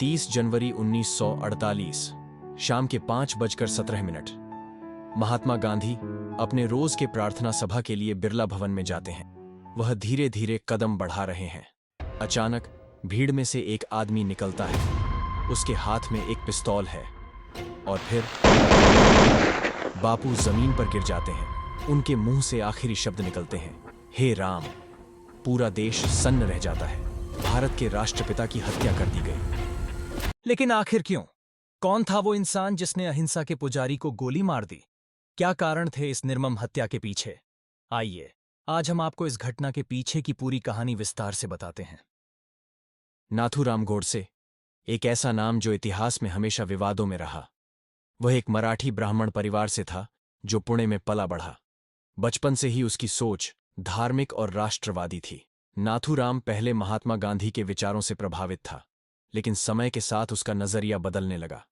30 जनवरी 1948 शाम के 5:17 महात्मा गांधी अपने रोज के प्रार्थना सभा के लिए बिरला भवन में जाते हैं। वह धीरे धीरे कदम बढ़ा रहे हैं। अचानक भीड़ में से एक आदमी निकलता है। उसके हाथ में एक पिस्तौल है और फिर बापू जमीन पर गिर जाते हैं। उनके मुंह से आखिरी शब्द निकलते हैं, हे राम। पूरा देश सन्न रह जाता है। भारत के राष्ट्रपिता की हत्या कर दी गई। लेकिन आखिर क्यों? कौन था वो इंसान जिसने अहिंसा के पुजारी को गोली मार दी? क्या कारण थे इस निर्मम हत्या के पीछे? आइए, आज हम आपको इस घटना के पीछे की पूरी कहानी विस्तार से बताते हैं। नाथूराम गोडसे, एक ऐसा नाम जो इतिहास में हमेशा विवादों में रहा। वह एक मराठी ब्राह्मण परिवार से था जो पुणे में पला बढ़ा। बचपन से ही उसकी सोच धार्मिक और राष्ट्रवादी थी। नाथूराम पहले महात्मा गांधी के विचारों से प्रभावित था, लेकिन समय के साथ उसका नजरिया बदलने लगा।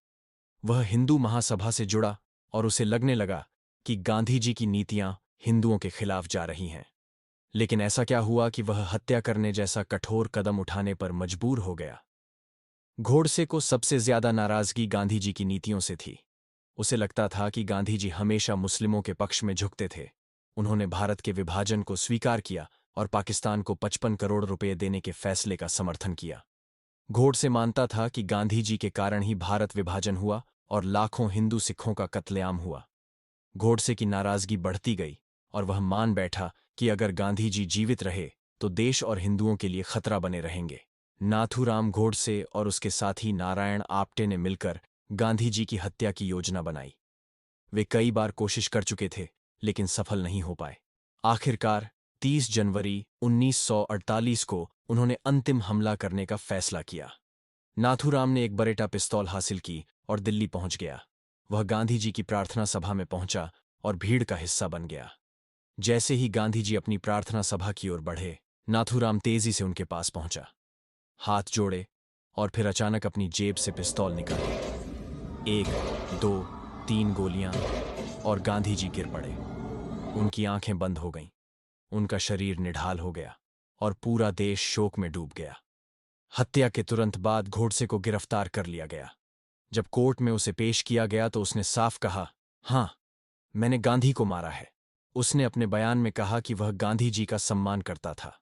वह हिंदू महासभा से जुड़ा और उसे लगने लगा कि गांधी जी की नीतियां हिंदुओं के खिलाफ जा रही हैं। लेकिन ऐसा क्या हुआ कि वह हत्या करने जैसा कठोर कदम उठाने पर मजबूर हो गया? गोडसे को सबसे ज्यादा नाराजगी गांधी जी की नीतियों से थी। उसे लगता था कि गांधी जी हमेशा मुस्लिमों के पक्ष में झुकते थे। उन्होंने भारत के विभाजन को स्वीकार किया और पाकिस्तान को 55 करोड़ रुपए देने के फैसले का समर्थन किया। गोडसे मानता था कि गांधी जी के कारण ही भारत विभाजन हुआ और लाखों हिंदू सिखों का कत्लेआम हुआ। गोडसे की नाराजगी बढ़ती गई और वह मान बैठा कि अगर गांधी जी जीवित रहे तो देश और हिंदुओं के लिए खतरा बने रहेंगे। नाथूराम गोडसे और उसके साथी नारायण आप्टे ने मिलकर गांधी जी की हत्या की योजना बनाई। वे कई बार कोशिश कर चुके थे, लेकिन सफल नहीं हो पाए। आखिरकार 30 जनवरी 1948 को उन्होंने अंतिम हमला करने का फैसला किया। नाथूराम ने एक बरेटा पिस्तौल हासिल की और दिल्ली पहुंच गया। वह गांधी जी की प्रार्थना सभा में पहुंचा और भीड़ का हिस्सा बन गया। जैसे ही गांधी जी अपनी प्रार्थना सभा की ओर बढ़े, नाथूराम तेजी से उनके पास पहुंचा, हाथ जोड़े और फिर अचानक अपनी जेब से पिस्तौल निकाली। 1, 2, 3 गोलियां और गांधी जी गिर पड़े। उनकी आंखें बंद हो गईं, उनका शरीर निढाल हो गया और पूरा देश शोक में डूब गया। हत्या के तुरंत बाद गोडसे को गिरफ्तार कर लिया गया। जब कोर्ट में उसे पेश किया गया तो उसने साफ कहा, हां, मैंने गांधी को मारा है। उसने अपने बयान में कहा कि वह गांधी जी का सम्मान करता था,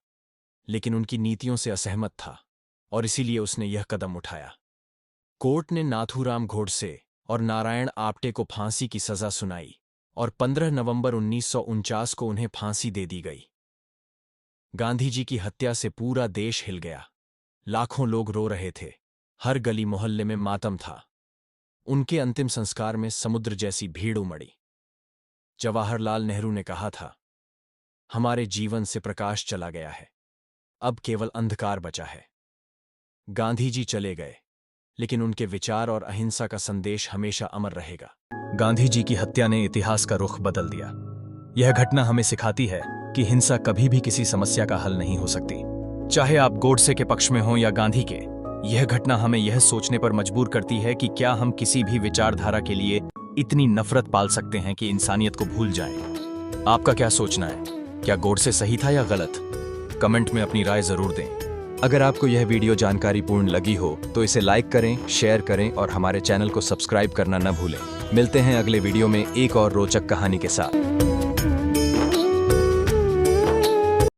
लेकिन उनकी नीतियों से असहमत था और इसीलिए उसने यह कदम उठाया। कोर्ट ने नाथूराम गोडसे और नारायण आप्टे को फांसी की सजा सुनाई और 15 नवंबर 1949 को उन्हें फांसी दे दी गई। गांधी जी की हत्या से पूरा देश हिल गया। लाखों लोग रो रहे थे। हर गली मोहल्ले में मातम था। उनके अंतिम संस्कार में समुद्र जैसी भीड़ उमड़ी। जवाहरलाल नेहरू ने कहा था, हमारे जीवन से प्रकाश चला गया है, अब केवल अंधकार बचा है। गांधी जी चले गए, लेकिन उनके विचार और अहिंसा का संदेश हमेशा अमर रहेगा। गांधी जी की हत्या ने इतिहास का रुख बदल दिया। यह घटना हमें सिखाती है कि हिंसा कभी भी किसी समस्या का हल नहीं हो सकती, चाहे आप गोडसे के पक्ष में हों या गांधी के। यह घटना हमें यह सोचने पर मजबूर करती है कि क्या हम किसी भी विचारधारा के लिए इतनी नफरत पाल सकते हैं कि इंसानियत को भूल जाएं। आपका क्या सोचना है? क्या गोडसे सही था या गलत? कमेंट में अपनी राय जरूर दें। अगर आपको यह वीडियो जानकारीपूर्ण लगी हो तो इसे लाइक करें, शेयर करें और हमारे चैनल को सब्सक्राइब करना न भूलें। मिलते हैं अगले वीडियो में एक और रोचक कहानी के साथ।